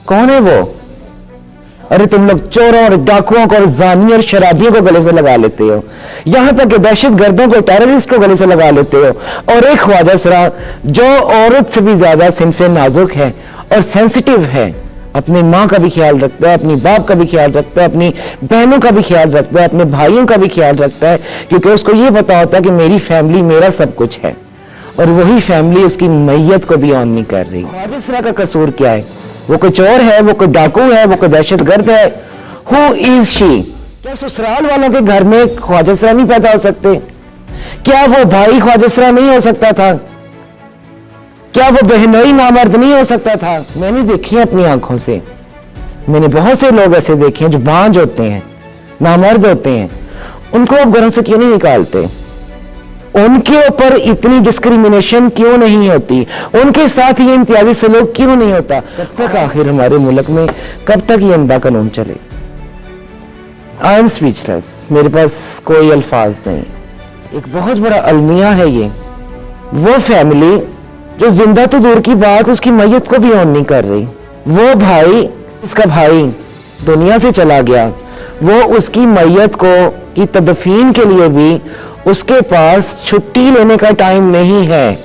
कौन है वो? अरे तुम लोग चोरों और डाकुओं को और जानियों और शराबियों को गले से लगा लेते हो, यहां तक कि दहशत गर्दों को, टेररिस्ट को गले से लगा लेते हो। और एक ख्वाजा सरा जो औरत से भी ज्यादा सिनफे नाजुक है और सेंसिटिव है, अपनी माँ का भी ख्याल रखता है, अपनी बाप का भी ख्याल रखता है, अपनी बहनों का भी ख्याल रखता है, अपने भाइयों का भी ख्याल रखता है, क्योंकि उसको ये पता होता है कि मेरी फैमिली मेरा सब कुछ है। और वही फैमिली उसकी मैयत को भी ऑन नहीं कर रही। ख्वाजा सरा का कसूर क्या है? वो कोई चोर है, वो कोई डाकू है, वो कोई दहशतगर्द है? Who is she? क्या ससुराल वालों के घर में ख्वाजा सरा नहीं पैदा हो सकते? क्या वो भाई ख्वाजा सरा नहीं हो सकता था? क्या वो बहनोई नामर्द नहीं हो सकता था? मैंने देखी है अपनी आंखों से, मैंने बहुत से लोग ऐसे देखे हैं जो बांझ होते हैं, नामर्द होते हैं, उनको आप घरों से क्यों नहीं निकालते? उनके ऊपर इतनी डिस्क्रिमिनेशन क्यों नहीं होती? उनके साथ ये इम्तियाजी सलूक क्यों नहीं होता? कब तक आखिर हमारे मुल्क में, कब तक ये अंधा कानून चले? आई एम स्पीचलेस, मेरे पास कोई अल्फाज नहीं। एक बहुत बड़ा अलमिया है ये। वो फैमिली जो जिंदा तो दूर की बात, उसकी मैयत को भी ऑन नहीं कर रही। वो भाई, इसका भाई दुनिया से चला गया, वो उसकी मैयत को की तदफीन के लिए भी उसके पास छुट्टी लेने का टाइम नहीं है।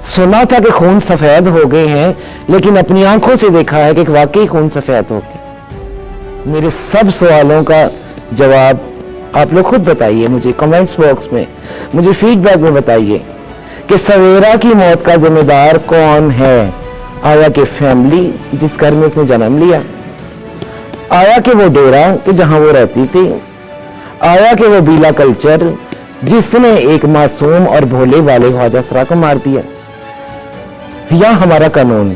सुना था कि खून सफेद हो गए हैं, लेकिन अपनी आंखों से देखा है कि वाकई खून सफेद हो गए। मेरे सब सवालों का जवाब आप लोग खुद बताइए मुझे कमेंट्स बॉक्स में, मुझे फीडबैक में बताइए कि सवेरा की मौत का जिम्मेदार कौन है? आया कि फैमिली जिस घर में उसने जन्म लिया, आया कि वो डेरा कि जहां वो रहती थी, आया कि वो बीला कल्चर जिसने एक मासूम और भोले वाले ख्वाजा सरा को मार दिया, या हमारा कानून?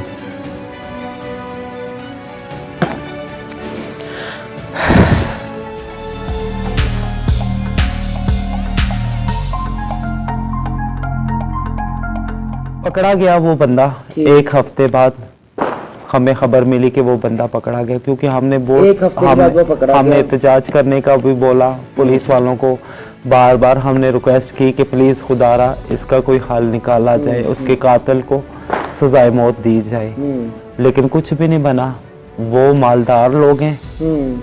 पकड़ा गया वो बंदा, एक हफ्ते बाद हमें खबर मिली कि वो बंदा पकड़ा गया, क्योंकि हमने एक हफ्ते बाद वो पकड़ा गया। हमने एहतजाज करने का भी बोला पुलिस वालों को, बार बार हमने रिक्वेस्ट की कि प्लीज खुदारा इसका कोई हल निकाला जाए, उसके कातिल को सजाए मौत दी जाए, लेकिन कुछ भी नहीं बना। वो मालदार लोग हैं,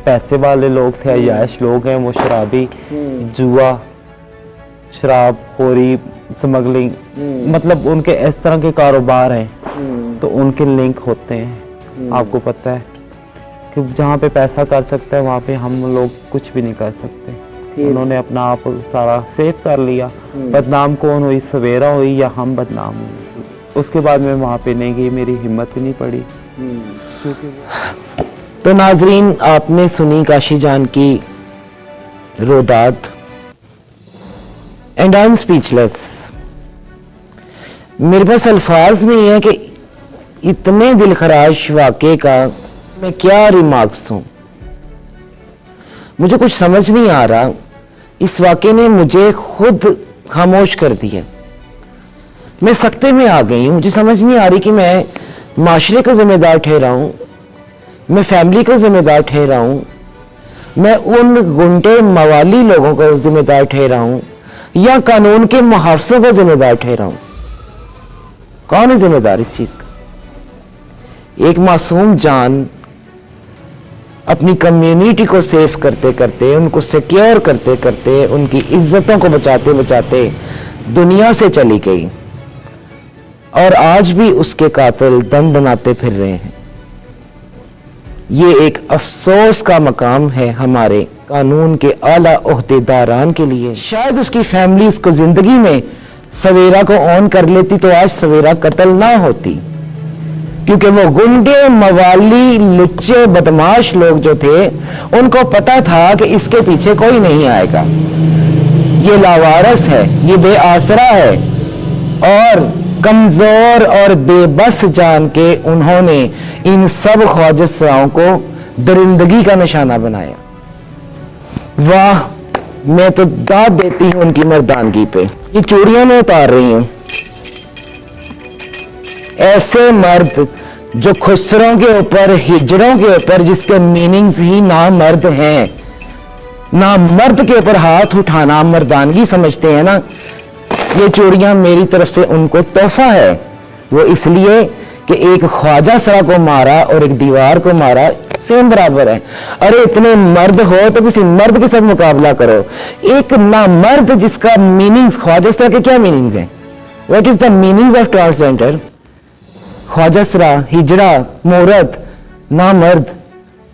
पैसे वाले लोग थे, अय्याश लोग हैं, वो शराबी, जुआ, शराब खोरी, स्मगलिंग, मतलब उनके इस तरह के कारोबार हैं, तो उनके लिंक होते हैं। आपको पता है कि जहाँ पे पैसा कर सकता है वहाँ पे हम लोग कुछ भी नहीं कर सकते। उन्होंने अपना आप सारा सेव कर लिया। बदनाम कौन हुई? सवेरा हुई या हम बदनाम हुए? उसके बाद मैं वहाँ पे नहीं गई, मेरी हिम्मत ही नहीं पड़ी। तो नाजरीन, आपने सुनी काशी जान की रोदात, एंड आई एम स्पीचलेस। मेरे पास अल्फाज नहीं है कि इतने दिलखराश वाक़े का मैं क्या रिमार्क्स दूं। मुझे कुछ समझ नहीं आ रहा। इस वाक़े ने मुझे खुद खामोश कर दिया। मैं सख्ते में आ गई हूं। मुझे समझ नहीं आ रही कि मैं माशरे का जिम्मेदार ठहराऊं, मैं फैमिली का जिम्मेदार ठहराऊं, मैं उन गुंडे मवाली लोगों का जिम्मेदार ठहराऊं, या कानून के मुहावसों का जिम्मेदार ठहराऊं। कौन है जिम्मेदार इस चीज का? एक मासूम जान अपनी कम्युनिटी को सेफ करते करते, उनको सिक्योर करते करते, उनकी इज्जतों को बचाते बचाते दुनिया से चली गई, और आज भी उसके कातिल दंदनाते फिर रहे हैं। ये एक अफसोस का मकाम है हमारे कानून के आला ओहदेदारान के लिए। शायद उसकी फैमिली उसको जिंदगी में सवेरा को ऑन कर लेती तो आज सवेरा कत्ल ना होती, क्योंकि वो गुंडे मवाली लुच्चे बदमाश लोग जो थे उनको पता था कि इसके पीछे कोई नहीं आएगा, ये लावारस है, ये बेआसरा है, और कमजोर और बेबस जान के उन्होंने इन सब ख्वाजसराओं को दरिंदगी का निशाना बनाया। वाह, मैं तो दाद देती हूं उनकी मर्दानगी पे। ये चूड़ियां मैं उतार रही हूं। ऐसे मर्द जो खुसरों के ऊपर, हिजड़ों के ऊपर, जिसके मीनिंग्स ही ना मर्द हैं, ना मर्द के ऊपर हाथ उठाना मर्दानगी समझते हैं ना, ये चूड़ियां मेरी तरफ से उनको तोहफा है। वो इसलिए कि एक ख्वाजा सरा को मारा और एक दीवार को मारा, सेम बराबर है। अरे इतने मर्द हो तो किसी मर्द के साथ मुकाबला करो। एक नामर्द जिसका मीनिंग्स, ख्वाजा सरा के क्या मीनिंग्स हैं? What is the meanings of transgender? ख्वाजा सरा, हिजड़ा, मोरत, नामर्द।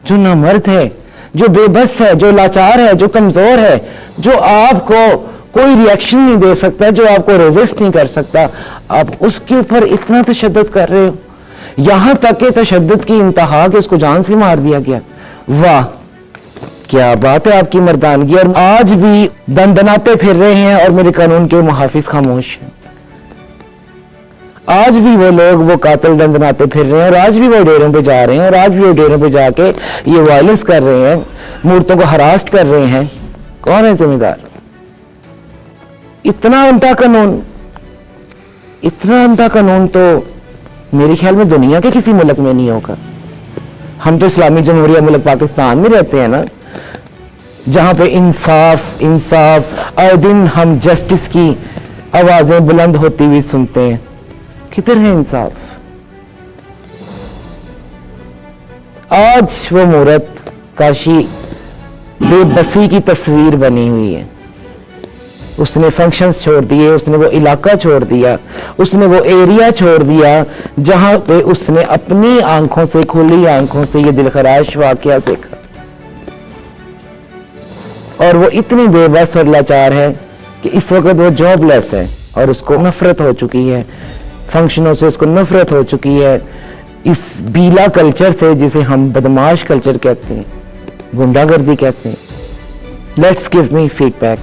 जो नामर्द है, जो बेबस है, जो लाचार है, जो कमजोर है, जो आपको कोई रिएक्शन नहीं दे सकता, जो आपको रेजिस्ट नहीं कर सकता, आप उसके ऊपर इतना तशद्दुद कर रहे हो, यहां तक कि तशद्दुद की इंतहा कि उसको जान से मार दिया गया। वाह, क्या बात है आपकी मर्दानगी। और आज भी दंदनाते फिर रहे हैं और मेरे कानून के मुहाफिज खामोश हैं। आज भी वो लोग, वो कातिल दंदनाते फिर रहे हैं और आज भी वो डेरों पे जा रहे हैं और आज भी वो डेरों पे जाके ये वायलेंस कर रहे हैं, मूर्तों को हरास्ट कर रहे हैं। कौन है जिम्मेदार? इतना अंधा कानून, इतना अंधा कानून तो मेरे ख्याल में दुनिया के किसी मुल्क में नहीं होगा। हम तो इस्लामी जमहूरिया मुल्क पाकिस्तान में रहते हैं ना, जहां पे इंसाफ इंसाफ आए दिन हम जस्टिस की आवाजें बुलंद होती हुई सुनते हैं। किधर है इंसाफ? आज वो मूरत काशी बेबसी की तस्वीर बनी हुई है। उसने फंक्शंस छोड़ दिए, उसने वो इलाका छोड़ दिया, उसने वो एरिया छोड़ दिया जहां पे उसने अपनी आंखों से, खुली आंखों से ये दिलखराश वाकया देखा। और वो इतनी बेबस और लाचार है कि इस वक्त वो जॉबलेस है और उसको नफरत हो चुकी है फंक्शनों से, उसको नफरत हो चुकी है इस बीला कल्चर से जिसे हम बदमाश कल्चर कहते हैं, गुंडागर्दी कहते हैं। Let's give me feedback.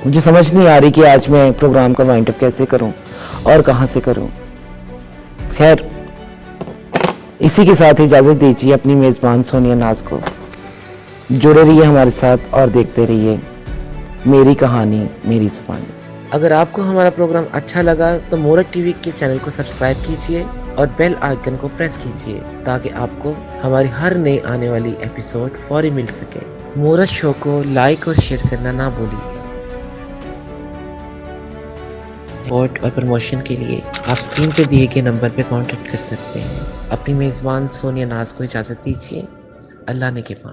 मुझे समझ नहीं आ रही कि आज मैं प्रोग्राम का वाइंड अप कैसे करूं और कहां से करूं। खैर, इसी के साथ इजाजत दीजिए अपनी मेजबान सोनिया नाज को। जुड़े रहिए हमारे साथ और देखते रहिए मेरी कहानी मेरी जुबान। अगर आपको हमारा प्रोग्राम अच्छा लगा तो मूरत टीवी के चैनल को सब्सक्राइब कीजिए और बेल आइकन को प्रेस कीजिए ताकि आपको हमारी हर नई आने वाली एपिसोड फौरी मिल सके। मूरत शो को लाइक और शेयर करना ना भूलिएगा। सपोर्ट और प्रमोशन के लिए आप स्क्रीन पे दिए गए नंबर पे कांटेक्ट कर सकते हैं। अपनी मेज़बान सोनिया नाज को इजाज़त दीजिए। अल्लाह ने के पास।